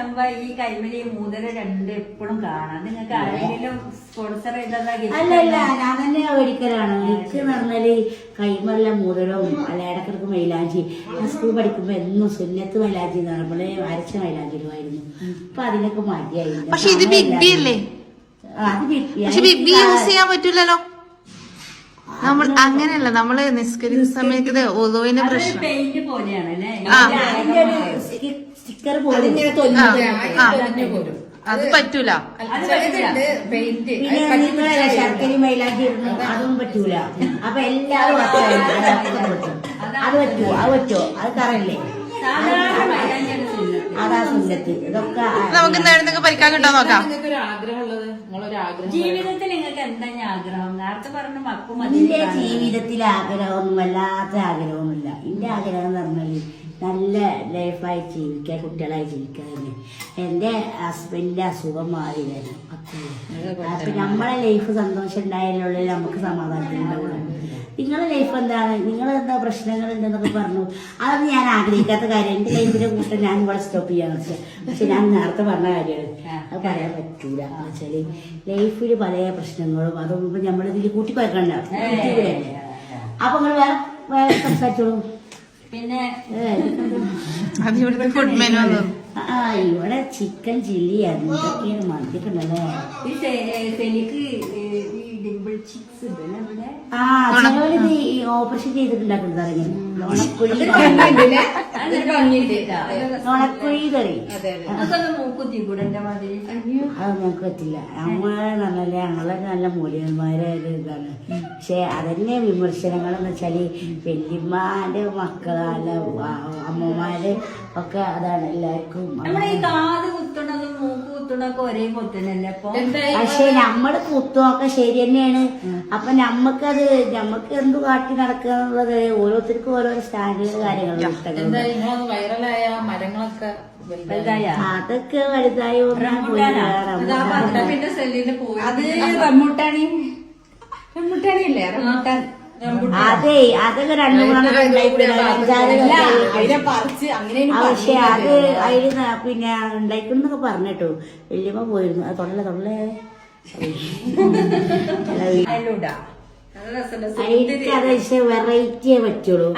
സംഭവം ഈ കൈമലി മൂന്നര രണ്ട് എപ്പോഴും കാണാം. നിങ്ങൾക്ക് ആരെങ്കിലും സ്പോൺസർ ചെയ്തതാ? അല്ലല്ല, ഞാൻ തന്നെ മേടിക്കലാണ്. എനിക്ക് പറഞ്ഞാല് കൈമല്ല മൂതരവും അല്ല ഇടക്കിടക്ക് മൈലാഞ്ചി. ഞാൻ സ്കൂൾ പഠിക്കുമ്പോ എന്നും സുന്നത്ത് മൈലാഞ്ചി എന്ന് പറയുമ്പോഴേ അരച്ച മൈലാഞ്ചി ഇടുമായിരുന്നു. ഇപ്പൊ അതിനൊക്കെ മതിയായി. പക്ഷെ ഇത് ബിഗ് ബി അല്ലേ? പക്ഷെ ബിഗ് ബി യൂസ് ചെയ്യാൻ പറ്റൂലല്ലോ. നമ്മൾ അങ്ങനെയല്ല, നമ്മള് നിസ്കരിക്കുന്ന സമയത്ത് ഒതുവിന്റെ പ്രശ്നം പെയിന്റ് പോലെയാണല്ലേ? സ്റ്റിക്കർ പോലെ അത് പറ്റൂല. പിന്നെ നിങ്ങളല്ല ശർക്കരി മൈലാഞ്ചി ഇടുന്നു, അതും പറ്റൂല. അപ്പൊ എല്ലാവരും അത് പറ്റുമോ? അത് പറ്റുമോ? അത് കറല്ലേ? അതാ സുന്നത്ത്. ഇതൊക്കെ നമുക്ക് എന്തെങ്കിലും പരിക്കാൻ കിട്ടാൻ നോക്കാം. ജീവിതത്തിൽ നിങ്ങൾക്ക് എന്താ ആഗ്രഹം? നേരത്തെ പറഞ്ഞ മക്കും എന്റെ ജീവിതത്തിൽ ആഗ്രഹമൊന്നും വല്ലാത്ത ആഗ്രഹമൊന്നുമില്ല. എന്റെ ആഗ്രഹം എന്ന് പറഞ്ഞാല് നല്ല ലൈഫായി ജീവിക്കുക, കുട്ടികളായി ജീവിക്കുക തന്നെ. എന്റെ ഹസ്ബൻഡിന്റെ അസുഖം മാറി വരണം. അപ്പൊ നമ്മളെ ലൈഫ് സന്തോഷം ഉണ്ടായാലുള്ള നമുക്ക് സമാധാനത്തിനുണ്ടാവുള്ളൂ. നിങ്ങളുടെ ലൈഫ് എന്താണ്? നിങ്ങളെന്താ പ്രശ്നങ്ങൾ ഉണ്ടെന്നൊക്കെ പറഞ്ഞു. അതൊന്നും ഞാൻ ആഗ്രഹിക്കാത്ത കാര്യം. എന്റെ ലൈഫിന്റെ കൂട്ടം ഞാൻ ഇവിടെ സ്റ്റോപ്പ് ചെയ്യാൻ വെച്ചാൽ, പക്ഷെ ഞാൻ നേരത്തെ പറഞ്ഞ കാര്യമാണ്, അത് പറയാൻ പറ്റൂല. എന്ന് വെച്ചാല് ലൈഫില് പല പ്രശ്നങ്ങളും അതൊന്നും നമ്മളിതിൽ കൂട്ടിക്കുഴക്കണ്ട. അപ്പൊ നിങ്ങൾ വേറെ സംസാരിച്ചോളൂ. പിന്നെ ഫുഡ് മെനു ഇവിടെ ചിക്കൻ ചില്ലി എന്തൊക്കെയാണ് മന്തിയൊക്കെ ഉണ്ടല്ലേ? ഓപ്പറേഷൻ ചെയ്തിട്ടുണ്ടാക്കുന്നത് അറിയാം. നുണക്കുഴി കറി അത് ഞങ്ങൾക്ക് പറ്റില്ല. നമ്മളെ നല്ലല്ലേ, ഞങ്ങളെ നല്ല മൂല്യന്മാരായ ഇതാണ്. പക്ഷെ അതന്നെ വിമർശനങ്ങളെന്ന് വെച്ചാല് വല്യമ്മാന്റെ മക്കളല്ല അമ്മമാര് ഒക്കെ അതാണ് എല്ലാവർക്കും. കാത് കുത്തണതും മൂക്ക് കുത്തണൊക്കെ ഒരേ കുത്തനല്ലേ? പക്ഷെ നമ്മള് കുത്തുമൊക്കെ ശരി തന്നെയാണ്. അപ്പൊ നമുക്ക് എന്ത് കാട്ടി നടക്കുക എന്നുള്ളത് ഓരോരുത്തർക്കും ഓരോ സ്റ്റാൻഡേർഡ് കാര്യങ്ങളും ഇഷ്ടങ്ങളും. വൈറലായ മരങ്ങളൊക്കെ അതൊക്കെ വലുതായി അതെ അതൊക്കെ രണ്ടു മൂന്ന് പക്ഷെ അത് അതിൽ പിന്നെ ഉണ്ടായിക്കൊണ്ടൊക്കെ പറഞ്ഞിട്ടോ. വല്യമ്മ പോയിരുന്നു. അത് തൊള്ളേ എനിക്കത് വെറൈറ്റിയെ പറ്റുള്ളൂ.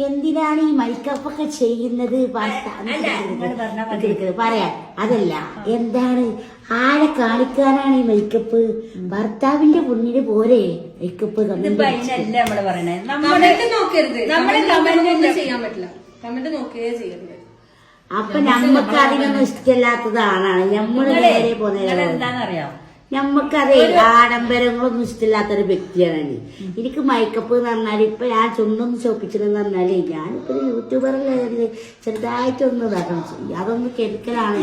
എന്തിനാണ് ഈ മൈക്കപ്പൊക്കെ ചെയ്യുന്നത്? പറയാ അതല്ല, എന്താണ് ആരെ കാണിക്കാനാണ് ഈ മേക്കപ്പ്? ഭർത്താവിന്റെ മുന്നില് പോരെ മേക്കപ്പ്? നമ്മള് പറയണേ അപ്പൊ നമ്മക്ക് അതിനൊന്നും ഇഷ്ടമില്ലാത്തതാണ്. നമ്മള് നേരെ പോകുന്നത് എന്താണെന്നറിയാം, നമ്മക്കതേ ആഡംബരങ്ങളൊന്നും ഇഷ്ടമില്ലാത്തൊരു വ്യക്തിയാണ്. എനിക്ക് മേക്കപ്പ് എന്ന് പറഞ്ഞാല് ഇപ്പൊ ഞാൻ ചുണ്ടൊന്ന് ചോപ്പിച്ചതെന്ന് പറഞ്ഞാല് ഞാനിപ്പോ യൂട്യൂബറിൽ ചെറുതായിട്ടൊന്നും ഇതാക്കണം. അതൊന്നും കെടുക്കലാണ്.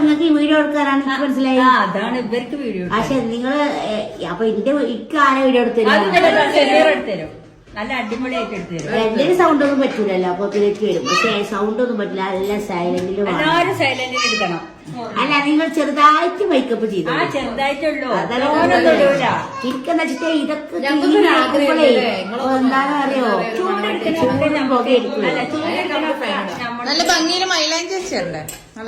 നിങ്ങൾക്ക് വീഡിയോ എടുക്കാനാണ് എനിക്ക് മനസ്സിലായി. അതാണ് ഇവർക്ക് വീഡിയോ. പക്ഷെ നിങ്ങള് അപ്പൊ എനിക്ക് ആരെ വീഡിയോ എടുത്തരും? നല്ല അടിപൊളിയായിട്ട് എടുത്തു. എന്റെ സൗണ്ട് ഒന്നും പറ്റൂലല്ലോ, അപ്പൊ ഇതിലേക്ക് വരും. പക്ഷെ സൗണ്ട് ഒന്നും പറ്റില്ല, എല്ലാം സൈലന്റിലും. സൈലന്റിൽ എടുക്കണം. അല്ല, നിങ്ങൾ ചെറുതായിട്ട് മേക്കപ്പ് ചെയ്തു. ചെറുതായിട്ടുള്ളൂ. ശരിക്കെന്ന് വെച്ചിട്ട് ഇതൊക്കെ എന്താണെന്ന് അറിയോ? നല്ല ഭംഗിയിൽ മൈലാഞ്ചി വെച്ചല്ലേ?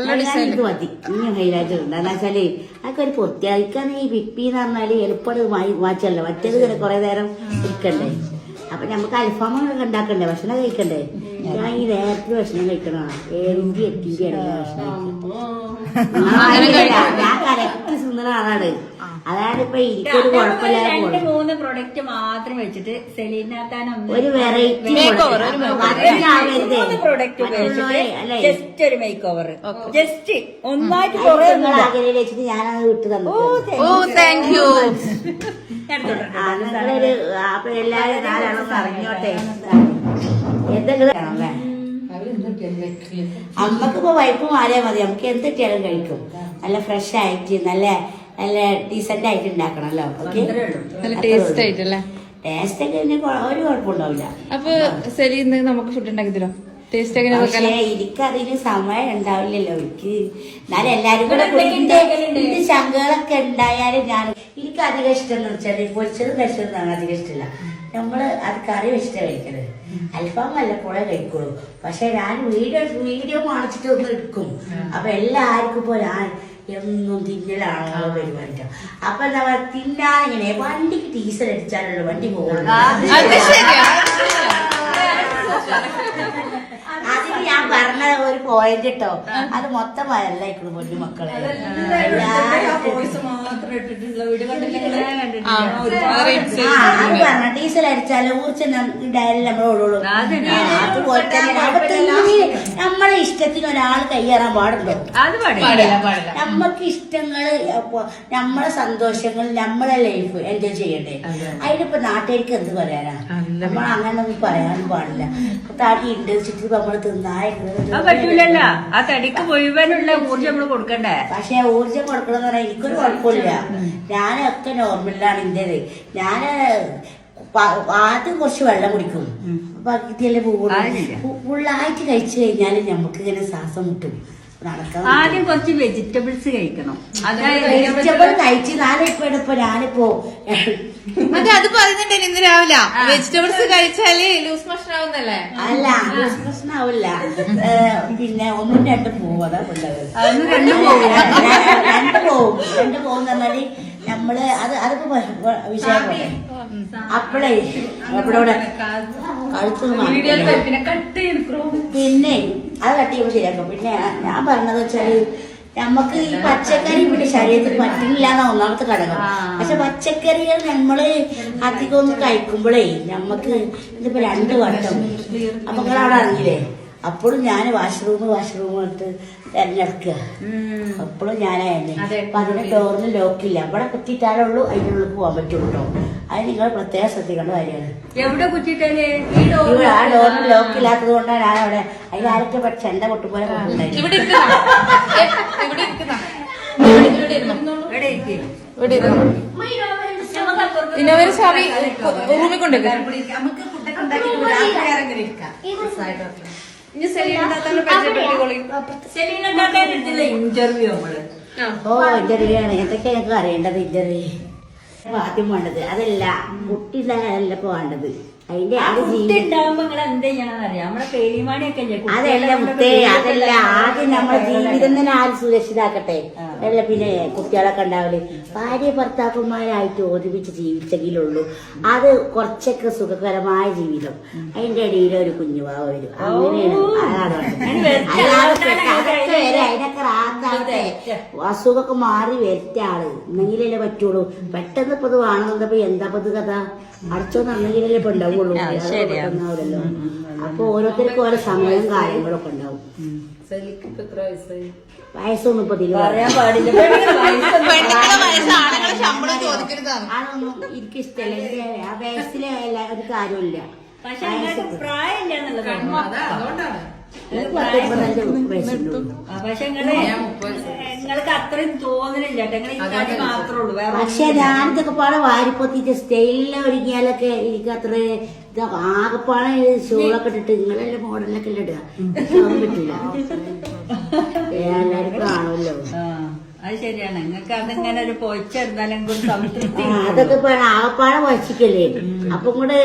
മൈലാഞ്ചി മതി. ഇനി മൈലാഞ്ചി ഉണ്ട്. എന്താ വെച്ചാല് അതൊക്കെ ഒരു പൊത്തിയാക്കാൻ ഈ വിപ്പി എന്ന് പറഞ്ഞാല് എളുപ്പം വാച്ചല്ലോ. മറ്റേത് കുറെ നേരം ഇരിക്കണ്ടേ. അപ്പൊ നമുക്ക് അൽഫാമൊക്കെ ഉണ്ടാക്കണ്ടേ, ഭക്ഷണം കഴിക്കണ്ടേ? ഞാൻ ഈ നേരത്തെ ഭക്ഷണം കഴിക്കണോ? 7 8 ഞാൻ കറക്റ്റ് സുന്ദര ആളാണ്. അതാണ് ഇപ്പൊ എനിക്കൊരു കുഴപ്പമില്ലാതെ 2-3 പ്രൊഡക്റ്റ് മാത്രം വെച്ചിട്ട് ഒരു വെറൈറ്റി ജസ്റ്റ് ഒരു മേക്ക് ഓവർ, ജസ്റ്റ് ഒന്നായിട്ട് വെച്ചിട്ട് ഞാനത് വിട്ടു തന്നു. നിങ്ങളൊരു അപ്പൊ എല്ലാരും നാലാണെന്ന് അറിഞ്ഞോട്ടെ. എന്തെങ്കിലും അല്ലേ, അമ്മക്കിപ്പോ വൈപ്പ് മാറിയാൽ മതി. നമുക്ക് എന്ത് കിട്ടിയാലും കഴിക്കും. നല്ല ഫ്രഷ് ആയിട്ട് നല്ല ഡീസന്റ് ആയിട്ട് ഉണ്ടാക്കണല്ലോ. ടേസ്റ്റ് ആയിട്ടല്ലേ? ടേസ്റ്റ് ഒക്കെ ഒരു കുഴപ്പമുണ്ടാവില്ല. അപ്പൊ ശരി, നമുക്ക് ഫുഡ് ഉണ്ടാക്കി തരാം. ടേസ്റ്റ് പക്ഷേ എനിക്കതിന് സമയം ഉണ്ടാവില്ലല്ലോ. എനിക്ക് എന്നാലും എല്ലാരും കൂടെ ഇതിന്റെ ശങ്കകളൊക്കെ ഉണ്ടായാലും എനിക്ക് അധികം ഇഷ്ടം എന്ന് വെച്ചാൽ പൊരിച്ചതും കഴിച്ചതും അധികം ഇഷ്ടമില്ല. നമ്മള് അത് കറി വെച്ചിട്ട് കഴിക്കല്. അൽഫാം വല്ലപ്പോഴേ കഴിക്കുള്ളൂ. പക്ഷെ ഞാൻ വീഡിയോ കാണിച്ചിട്ട് ഒന്ന് എടുക്കും. അപ്പൊ എല്ലാവർക്കും ഇപ്പൊ ഞാൻ എന്നും തിന്നലാണോ പരിപാടിക്കാം. അപ്പൊ എന്താ പറയാ, തിന്നാനിങ്ങനെ വണ്ടിക്ക് ഡീസൽ അടിച്ചാലുള്ള വണ്ടി പോകുള്ളൂ. അതിന് ഞാൻ പറഞ്ഞ ഒരു പോയിന്റ് കേട്ടോ, അത് മൊത്തം വയറിലായിക്കണു പൊന്നു മക്കളെ. അത് പറഞ്ഞ ഡീസൽ അടിച്ചാലും ഊർജ്ജം ഉണ്ടായാലും നമ്മളോടുള്ളൂ. അതുപോലെ തന്നെ നമ്മളെ ഇഷ്ടത്തിന് ഒരാൾ കയ്യേറാൻ പാടുണ്ടോ? അത് പാടില്ല. നമ്മക്ക് ഇഷ്ടങ്ങള് നമ്മളെ സന്തോഷങ്ങൾ നമ്മളെ ലൈഫ് എൻജോയ് ചെയ്യണ്ടേ. അതിനിപ്പോ നാട്ടുകാർക്ക് എന്ത് പറയാനാ? നമ്മൾ അങ്ങനെ ഒന്നും പറയാനും പാടില്ല. തടി ഉണ്ട് ചുറ്റും നമ്മള് പറ്റൂലല്ലോ. ആ തടിക്ക് മുഴുവനുള്ള ഊർജ്ജം നമ്മള് കൊടുക്കണ്ടേ. പക്ഷെ ഊർജ്ജം കൊടുക്കണമെന്ന് പറഞ്ഞാൽ എനിക്കൊരു കുഴപ്പമില്ല. ഞാനൊക്കെ നോർമലാണ് ഇന്റേത്. ഞാന് ആദ്യം കുറച്ച് വെള്ളം കുടിക്കും. പകുതിയല്ലേ പോകുള്ളൂ. ഫുള്ളായിട്ട് കഴിച്ചു കഴിഞ്ഞാല് നമുക്ക് ഇങ്ങനെ ശ്വാസം മുട്ടും. ആദ്യം കുറച്ച് വെജിറ്റബിൾസ് കഴിക്കണം. വെജിറ്റബിൾ കഴിച്ച് ഞാനിപ്പോ ഞാനിപ്പോ അത് പറയുന്നുണ്ടേ ഇന്ന് രാവിലെ വെജിറ്റബിൾസ് കഴിച്ചാല് ലൂസ് മോഷൻ ആവുന്നല്ലേ? അല്ല, ലൂസ് മോഷൻ ആവില്ല. പിന്നെ 1 2 പോവും. അതാ പിള്ളേർ രണ്ട് പോവും പറഞ്ഞാല് നമ്മള് അതിപ്പോ വിഷയം പോലെ അപ്പളേ എവിടെ പിന്നെ അത് കട്ട് ചെയ്യുമ്പോ ശരിയാക്കും. പിന്നെ ഞാൻ പറഞ്ഞത് വെച്ചാല് നമുക്ക് ഈ പച്ചക്കറി പിന്നെ ശരീരത്തിൽ പറ്റുന്നില്ല എന്ന ഒന്നാമത്തെ ഘടകം. പക്ഷെ പച്ചക്കറികൾ നമ്മള് അധികം ഒന്ന് കഴിക്കുമ്പോഴേ നമുക്ക് ഇതിപ്പോ 2 വട്ടം അപ്പൊ നിങ്ങൾ അവിടെ അറിഞ്ഞില്ലേ? അപ്പോഴും ഞാൻ വാഷ്റൂം ഇട്ട് തെരഞ്ഞെടുക്കുക. അപ്പോഴും ഞാനായിരുന്നു. അപ്പൊ അതിന്റെ ഡോറിന് ലോക്കില്ല. അവിടെ കുത്തിയിട്ടാലേ ഉള്ളൂ അതിൻ്റെ ഉള്ളിൽ പോകാൻ പറ്റുള്ളൂ കേട്ടോ. അത് നിങ്ങൾ പ്രത്യേകം ശ്രദ്ധിക്കേണ്ട കാര്യമാണ്. എവിടെ കുത്തിയിട്ടേ? ആ ഡോറിന് ലോക്കില്ലാത്തത് കൊണ്ടാണ് ഞാൻ അവിടെ അതിലാരൊക്കെ ചെണ്ട പൊട്ടുപോലെ ഇന്നൊരു ചാവി റൂമിൽ കൊണ്ടുവെക്കാം. ഇന്റർവ്യൂ നമ്മള് ഇന്റർവ്യൂ ആണ്. എന്തൊക്കെയാ ഞങ്ങൾക്ക് അറിയേണ്ടത്? ഇന്റർവ്യൂ ആദ്യം വേണ്ടത് അതല്ല, കുട്ടിയില്ല ഇപ്പൊ വേണ്ടത്. അതിന്റെ ഉണ്ടാവുമ്പോ നിങ്ങൾ എന്ത് ചെയ്യണമെന്ന് അറിയാം. നമ്മളെ പേടിമാണിയൊക്കെ അതല്ല മുത്തേ, അതല്ല. ആദ്യം നമ്മളെ ജീവിതം തന്നെ ആരും സുരക്ഷിതാക്കട്ടെ. അല്ല പിന്നെ കുട്ടികളൊക്കെ ഉണ്ടാവല്. ഭാര്യ ഭർത്താക്കന്മാരായിട്ട് ഒരുമിച്ച് ജീവിച്ചെങ്കിലുള്ളൂ അത് കുറച്ചൊക്കെ സുഖകരമായ ജീവിതം. അതിന്റെ ഇടയിൽ ഒരു കുഞ്ഞുവാ വരും. അങ്ങനെയാണ്. അതൊക്കെ വരെ അതിനൊക്കെ റാത്താവട്ടെ. അസുഖമൊക്കെ മാറി വരട്ടെ ആള്. എന്നെങ്കിലല്ലേ പറ്റുള്ളൂ. പെട്ടെന്ന് ഇപ്പൊ ഇത് വേണമെന്നപ്പോ എന്താ ഇത് കഥ? അടച്ചോന്നെന്നെങ്കിലല്ലേ ഇപ്പൊ ഉണ്ടാവുള്ളൂ. ഉണ്ടാവില്ലല്ലോ. അപ്പൊ ഓരോരുത്തർക്കും ഓരോ സമയവും കാര്യങ്ങളൊക്കെ ഉണ്ടാവും. വയസ്സൊന്നും ഇപ്പൊ പറയാൻ പാടില്ല. അതൊന്നും എനിക്കിഷ്ടല്ല. ആ വയസ്സിലെ ഒരു കാര്യമില്ല. പക്ഷെ പ്രായമില്ല എന്നുള്ളത്. പക്ഷെ നിങ്ങൾക്ക് അത്രയും തോന്നണില്ല. മാത്രമേ ഉള്ളൂ. പക്ഷെ ഞാനിതൊക്കെ പാടെ വാരിപ്പൊത്തിട്ട് സ്റ്റൈലില് ഒരുങ്ങിയാലൊക്കെ എനിക്ക് അത്ര ആകെപ്പാടെ ഷൂളൊക്കെ ഇട്ടിട്ട് നിങ്ങളെല്ലാം മോഡലൊക്കെ ഇടുക. അതൊന്നും പറ്റില്ല. എല്ലാവർക്കും കാണുമല്ലോ. അത് ശരിയാണ്. നിങ്ങൾക്ക് അതിങ്ങനെ ഒരു പൊയ്ച്ചെടുത്താലും സംതൃപ്തി. അതൊക്കെ ആകെപ്പാടെ വച്ചിക്കല്ലേ. അപ്പം കൂടെ